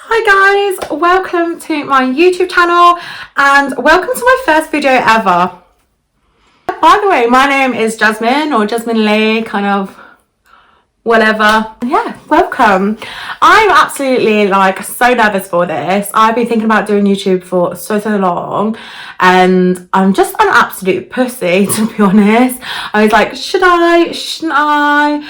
Hi guys, welcome to my YouTube channel and welcome to my first video ever. By the way, my name is Jasmine or JasminLee, kind of whatever. Yeah, welcome. I'm absolutely so nervous for this. I've been thinking about doing YouTube for so long and I'm just an absolute pussy, to be honest. I was like, should I, shouldn't I?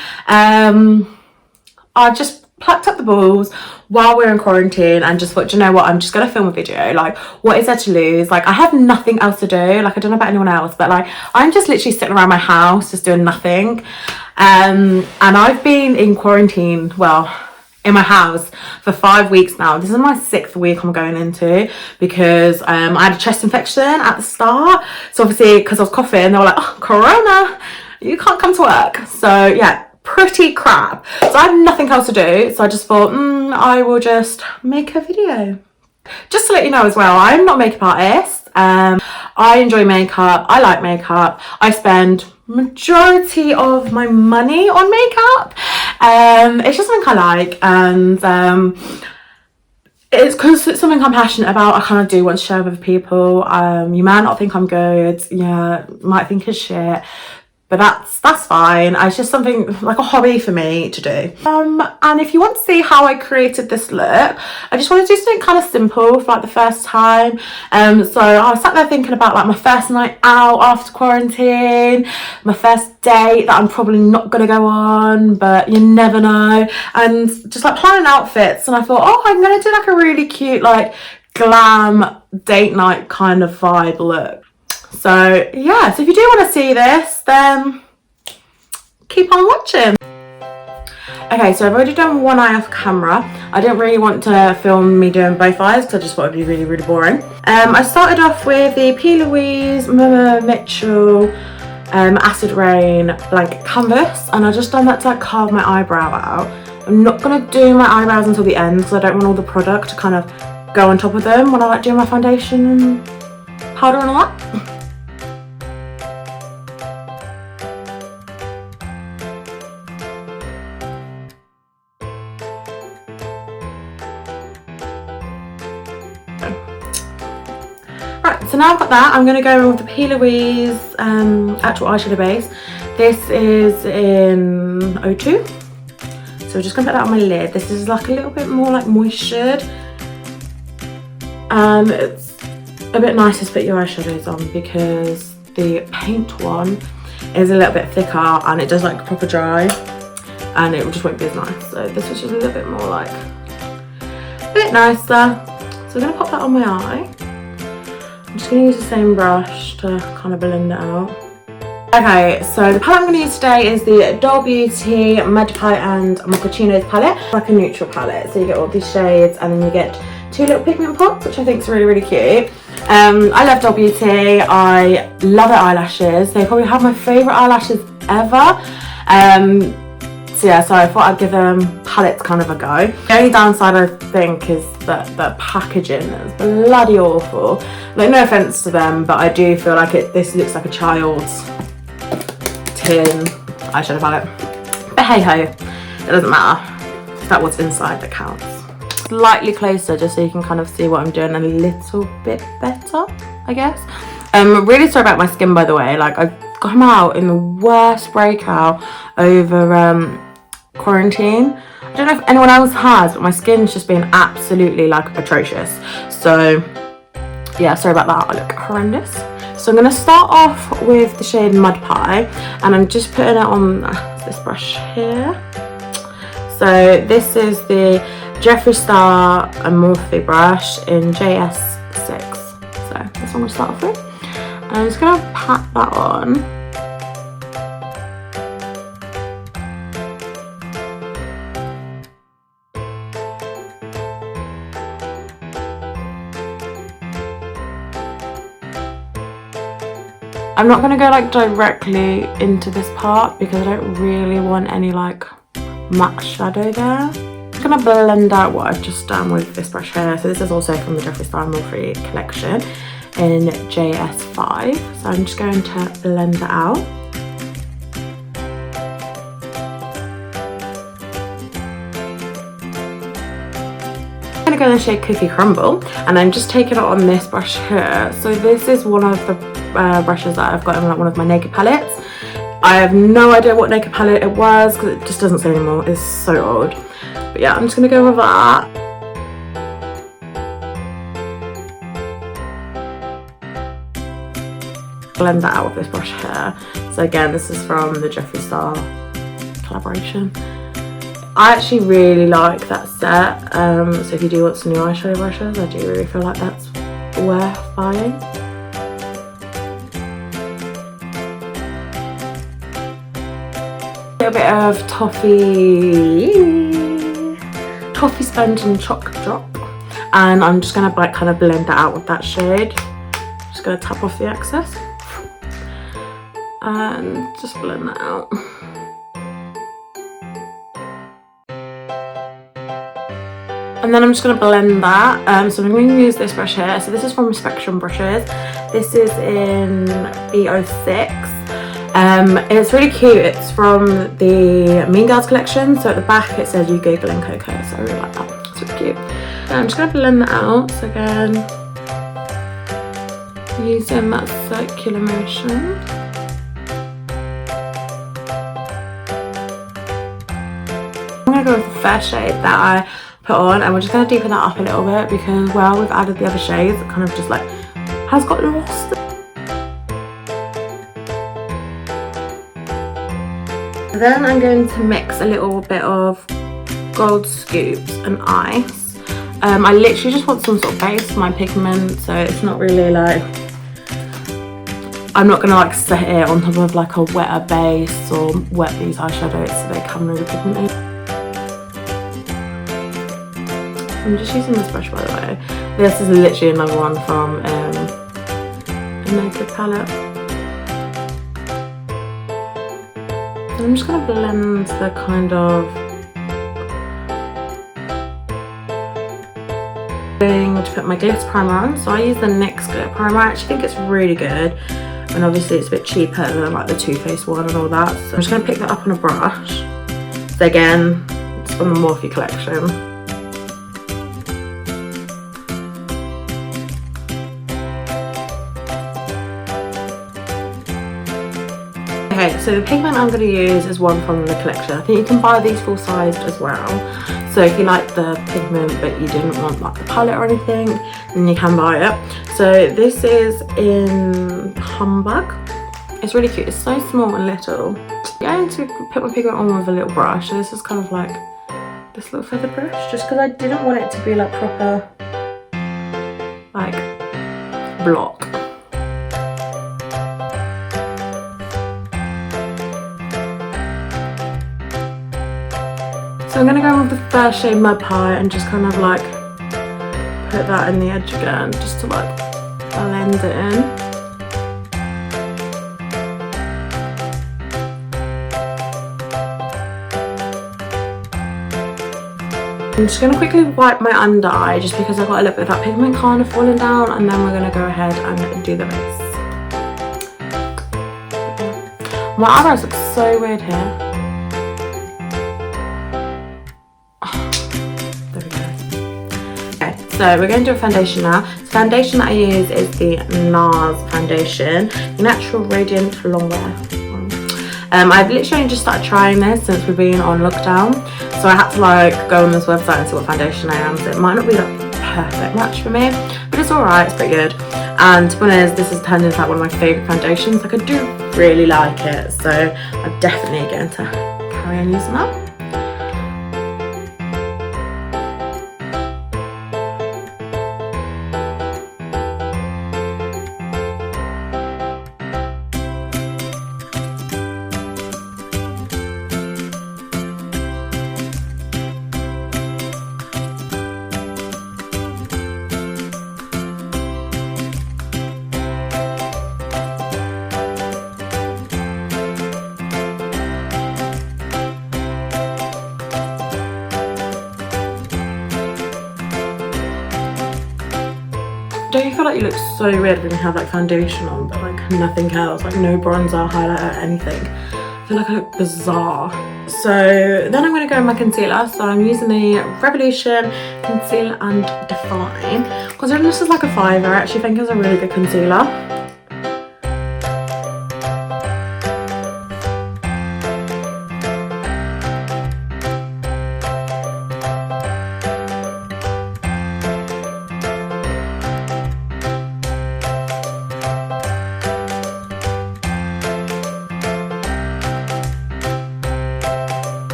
I just plucked up the balls while we're in quarantine and just thought, you know what, I'm just gonna film a video. Like, what is there to lose? Like, I have nothing else to do. Like, I don't know about anyone else, but like, I'm just literally sitting around my house just doing nothing. And I've been in quarantine, well, in my house for 5 weeks now. This is my 6th week I'm going into because I had a chest infection at the start. So obviously, because I was coughing, they were like, oh, corona, you can't come to work. So yeah, pretty crap. So I had nothing else to do, so I just thought I will just make a video. Just to let you know as well, I'm not a makeup artist. I enjoy makeup, I like makeup, I spend majority of my money on makeup. It's just something I like, and it's because it's something I'm passionate about. I kind of do want to share with people. You might not think I'm good, yeah, might think it's shit, but that's fine. It's just something like a hobby for me to do. And if you want to see how I created this look, I just wanted to do something kind of simple for like the first time. So I was sat there thinking about like my first night out after quarantine, my first date that I'm probably not gonna go on, but you never know, and just like planning outfits. And I thought, oh, I'm gonna do like a really cute like glam date night kind of vibe look. So yeah, so if you do want to see this, then keep on watching. Okay, so I've already done one eye off camera. I didn't really want to film me doing both eyes because I just thought it'd be really boring. I started off with the Plouise mmmmitchell Acid Rain blanket canvas, and I just done that to like carve my eyebrow out. I'm not gonna do my eyebrows until the end because I don't want all the product to kind of go on top of them when I like doing my foundation and powder and all that. Right, so now I've got that, I'm going to go in with the Plouise actual eyeshadow base. This is in 02. So we're just going to put that on my lid. This is like a little bit more like moistured. And it's a bit nicer to put your eyeshadows on because the paint one is a little bit thicker and it does like proper dry and it just won't be as nice. So this was just a little bit more like, a bit nicer. So we're going to pop that on my eye. I'm just going to use the same brush to kind of blend it out. Okay, so the palette I'm going to use today is the Beauty Mudpie&mochachinos palette. Like a neutral palette, so you get all these shades and then you get 2 little pigment pots, which I think is really cute. I love Beauty. I love their eyelashes. They probably have my favourite eyelashes ever. So yeah, so I thought I'd give them palettes kind of a go. The only downside I think is that the packaging is bloody awful. Like, no offence to them, but I do feel like this looks like a child's tin eyeshadow palette. But hey ho, it doesn't matter. It's that what's inside that counts. Slightly closer just so you can kind of see what I'm doing a little bit better, I guess. Really sorry about my skin, by the way. Like, I got out in the worst breakout over quarantine. I don't know if anyone else has, but my skin's just been absolutely like atrocious. So yeah, sorry about that. I look horrendous. So I'm going to start off with the shade Mudpie, and I'm just putting it on this brush here. So this is the Jeffree Star Morphe brush in JS6. So that's what I'm going to start off with. And I'm just going to pat that on. I'm not going to go like directly into this part because I don't really want any like matte shadow there. I'm just going to blend out what I've just done with this brush here. So this is also from the Jeffree Star Morphe collection in JS5. So I'm just going to blend it out. going to go in the shade Cookie Crumble, and I'm just taking it on this brush here. So this is one of the brushes that I've got in like one of my naked palettes. I have no idea what naked palette it was because it just doesn't say anymore. It's so old. But yeah, I'm just going to go with that. Blend that out with this brush here. So again, this is from the Jeffree Star collaboration. I actually really like that set. So if you do want some new eyeshadow brushes, I do really feel like that's worth buying. A little bit of toffee sponge and chocolate drop, and I'm just gonna like kind of blend that out with that shade. Just gonna tap off the excess and just blend that out. And then I'm just going to blend that. So I'm going to use this brush here. So this is from Spectrum Brushes. This is in B06. It's really cute. It's from the Mean Girls collection. So at the back it says "You Giggle and Coco." So I really like that. It's really cute. And I'm just going to blend that out. So again, using that circular motion. I'm going to go with the first shade that I put on, and we're just going to deepen that up a little bit because, well, we've added the other shades. It kind of just like has got lost. Then I'm going to mix a little bit of gold scoops and ice. I literally just want some sort of base for my pigment, so it's not really like, I'm not going to like set it on top of like a wetter base or wet these eyeshadows so they come really pigmented. I'm just using this brush, by the way. This is literally another one from a naked palette. And I'm just going to blend the kind of thing to put my glitter primer on. So I use the NYX glitter primer. I actually think it's really good, and obviously it's a bit cheaper than like the Too Faced one and all that. So I'm just going to pick that up on a brush. So again, it's from the Morphe collection. Okay, so the pigment I'm going to use is one from the collection. I think you can buy these full sized as well. So if you like the pigment but you didn't want like the palette or anything, then you can buy it. So this is in Humbug. It's really cute. It's so small and little. I'm going to put my pigment on with a little brush. So this is kind of like this little feather brush, just because I didn't want it to be like proper like block. So I'm going to go with the first shade Mudpie and just kind of like put that in the edge again, just to like blend it in. I'm just going to quickly wipe my under eye just because I've got a little bit of that pigment kind of falling down, and then we're going to go ahead and do the base. My eyebrows look so weird here. So we're going to do a foundation now. The foundation that I use is the Nars foundation, Natural Radiant Longwear. I've literally just started trying this since we've been on lockdown, so I had to like go on this website and see what foundation I am. So it might not be the perfect match for me, but it's alright, it's pretty good. And to be honest, this has turned into like one of my favourite foundations. Like I do really like it, so I'm definitely going to carry on using that. Don't you feel like you look so weird when you have like foundation on but like nothing else, like no bronzer, highlighter, anything? I feel like I look bizarre. So then I'm going to go in my concealer. So I'm using the Revolution Conceal and Define. Considering this is like a 5, I actually think it's a really good concealer.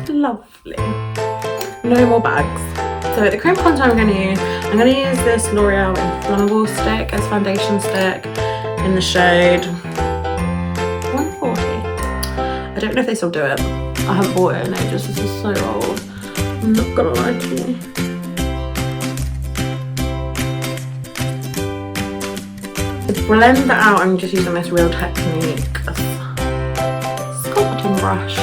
Lovely. No more bags. So the cream contour I'm going to use this L'Oreal Inflammable stick as foundation stick in the shade 140. I don't know if they still do it. I haven't bought it in ages. This is so old. I'm not gonna lie to you. To blend it out, I'm just using this Real Technique sculpting brush.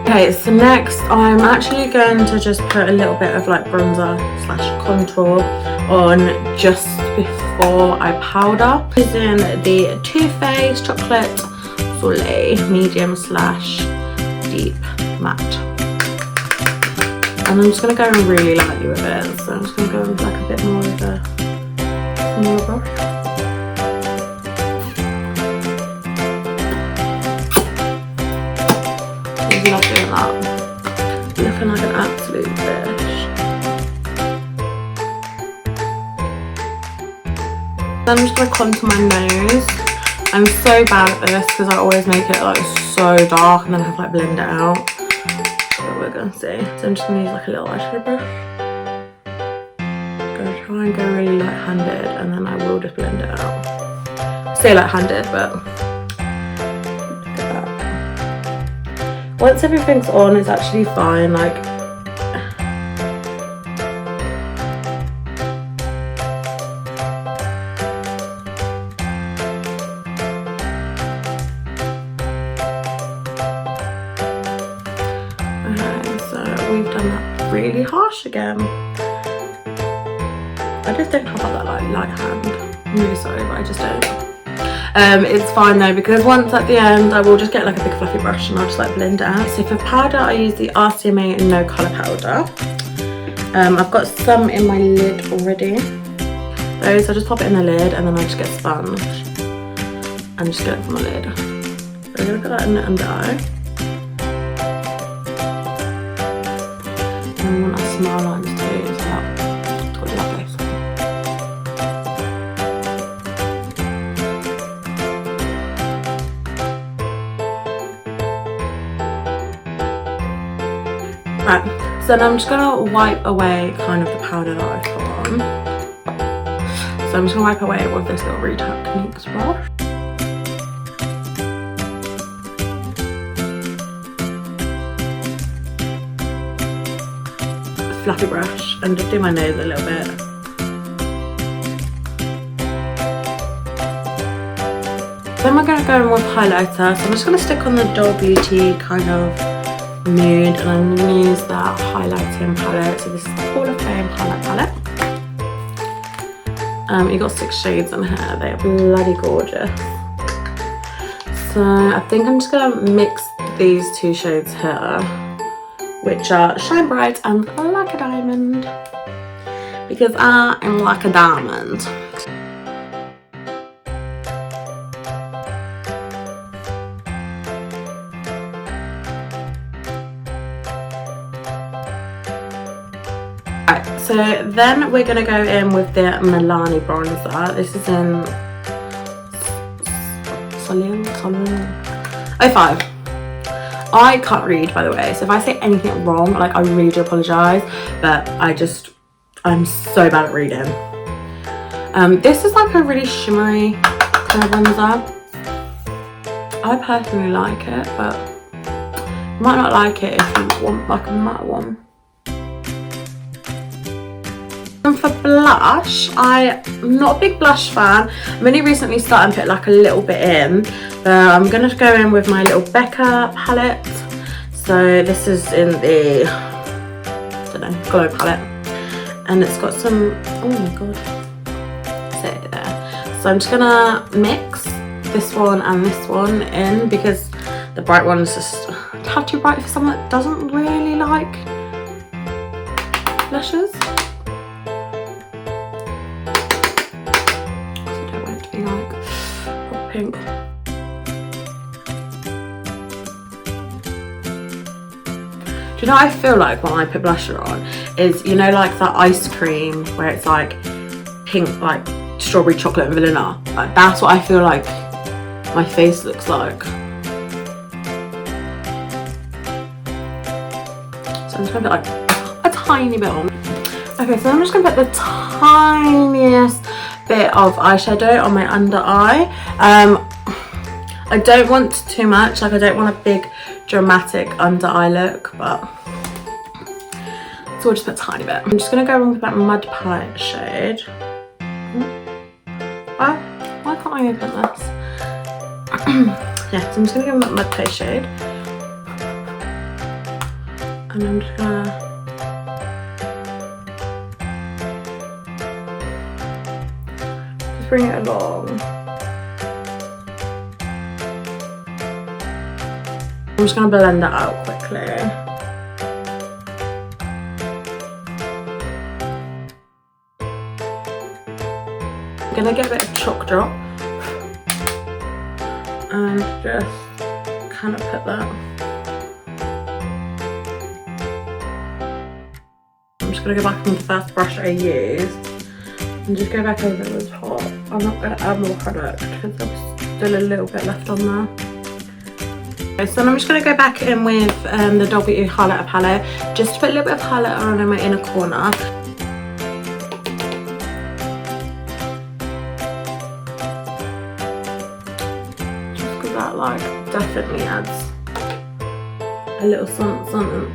Okay, so next I'm actually going to just put a little bit of like bronzer / contour on just before I powder. Using the Too Faced Chocolate Soleil medium / deep matte. And I'm just going to go in really lightly with it. So I'm just going to go in with like a bit more of a smaller brush. Love doing that. Looking like an absolute fish. Then I'm just going to contour my nose. I'm so bad at this because I always make it like so dark and then I have to like blend it out. But we're going to see. So I'm just going to use like a little eyeshadow brush. I'm going to try and go really light-handed and then I will just blend it out. I say light-handed, but once everything's on, it's actually fine, like, okay, so we've done that really harsh again. I just don't have that like light hand. I'm really sorry, but I just don't. It's fine though, because once at the end I will just get like a big fluffy brush and I'll just like blend it out. So for powder I use the RCMA No Colour powder. I've got some in my lid already. Those I just pop it in the lid and then I just get a sponge and just get it from my lid. So I'm gonna put that in the under eye. And I want a smile lines too, so that's what lovely. Right, so then I'm just going to wipe away kind of the powder that I've put on. So I'm just going to wipe away with this little Real Techniques brush. Fluffy brush and just do my nose a little bit. Then we're going to go in with highlighter. So I'm just going to stick on the Doll Beauty kind of nude and I'm going to use that highlighting palette. So this is the Hall of Fame highlight palette. You got 6 shades in here. They're bloody gorgeous. So I think I'm just going to mix these 2 shades here, which are Shine Bright and Like a Diamond, because I am like a diamond. So then we're going to go in with the Milani bronzer. This is in 05. I can't read, by the way, so if I say anything wrong, like, I really do apologise, but I'm so bad at reading. This is like a really shimmery kind of bronzer. I personally like it, but you might not like it if you want like a matte one. And for blush, I'm not a big blush fan. I'm only recently starting to put like a little bit in. But I'm going to go in with my little Becca palette. So this is in the, I don't know, Glow palette. And it's got some, oh my god, sit it there. So I'm just going to mix this one and this one in because the bright one is just a tad too bright for someone that doesn't really like blushes. I don't want it to be like hot pink. Do you know what I feel like when I put blusher on? Is, you know, like that ice cream where it's like pink, like strawberry chocolate and vanilla. Like that's what I feel like my face looks like. So I'm just gonna put like a tiny bit on. Okay, so I'm just gonna put the tiniest bit of eyeshadow on my under eye. I don't want too much, like I don't want a big dramatic under eye look, but so we'll just put a tiny bit. I'm just gonna go in with that Mudpie shade. Why can't I open this? Yeah, so I'm just gonna go in that Mudpie shade. And I'm just gonna just bring it along. I'm just going to blend that out quickly. I'm going to get a bit of chalk drop and just kind of put that. I'm just going to go back on the first brush I used and just go back over the top. I'm not going to add more product because there's still a little bit left on there. So I'm just going to go back in with the Beauty highlighter palette just to put a little bit of highlighter on in my inner corner. Just because that like definitely adds a little something.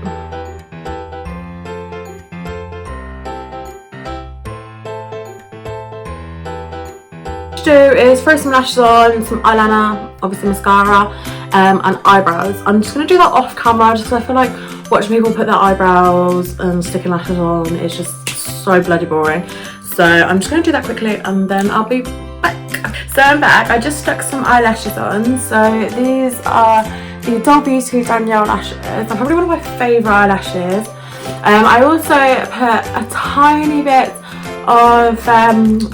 To do is throw some lashes on, some eyeliner, obviously mascara, and eyebrows. I'm just going to do that off camera just because I feel like watching people put their eyebrows and sticking lashes on is just so bloody boring. So I'm just going to do that quickly and then I'll be back. So I'm back. I just stuck some eyelashes on. So these are the Beauty Danielle lashes. They're probably one of my favourite eyelashes. I also put a tiny bit of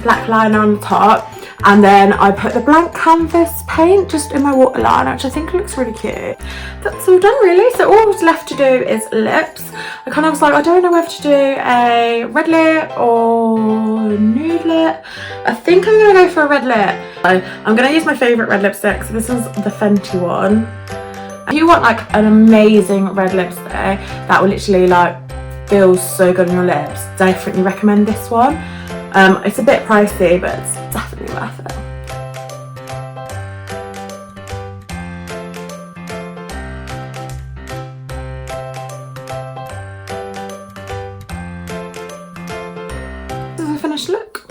black liner on the top. And then I put the blank canvas paint just in my waterline, which I think looks really cute. That's all done really. So all that's left to do is lips. I kind of was like, I don't know whether to do a red lip or nude lip. I think I'm going to go for a red lip. So I'm going to use my favourite red lipstick. So this is the Fenty one. If you want like an amazing red lipstick that will literally like feel so good on your lips, definitely recommend this one. It's a bit pricey, but it's definitely worth it. This is a finished look.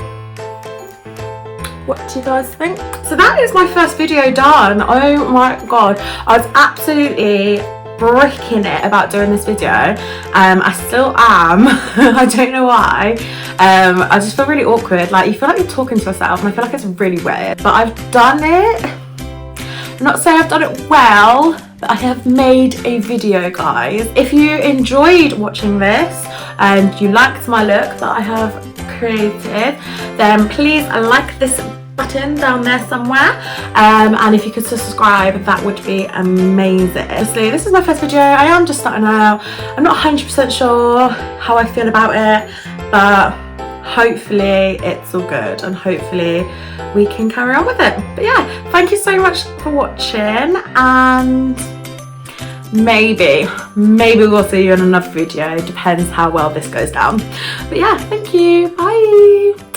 What do you guys think? So that is my first video done. Oh my god, I was absolutely bricking it about doing this video. I still am. I don't know why. I just feel really awkward. Like you feel like you're talking to yourself and I feel like it's really weird. But I've done it. I'm not saying I've done it well, but I have made a video, guys. If you enjoyed watching this and you liked my look that I have created, then please like this button down there somewhere, and if you could subscribe, that would be amazing. Obviously this is my first video. I am just starting out. I'm not 100% sure how I feel about it, but hopefully it's all good and hopefully we can carry on with it. But yeah, thank you so much for watching, and maybe we'll see you in another video. Depends how well this goes down. But yeah, thank you. Bye.